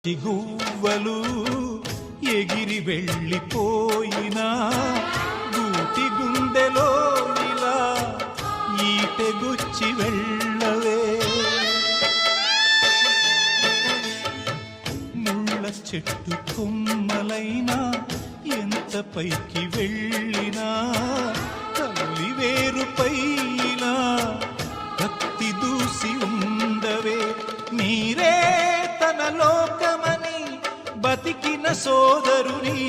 గువ్వలు ఎగిరి వెళ్ళిపోయినా గూటి గుండెలో ఇలా ఈటెగుచ్చి వెళ్ళవే. ముళ్ళ చెట్టు కొమ్మలైనా ఎంత పైకి వెళ్ళినా తల్లి వేరుపై ఇలా కత్తి దూసి ఉండవే. నీరే తన లోకమని బతికిన సోదరుని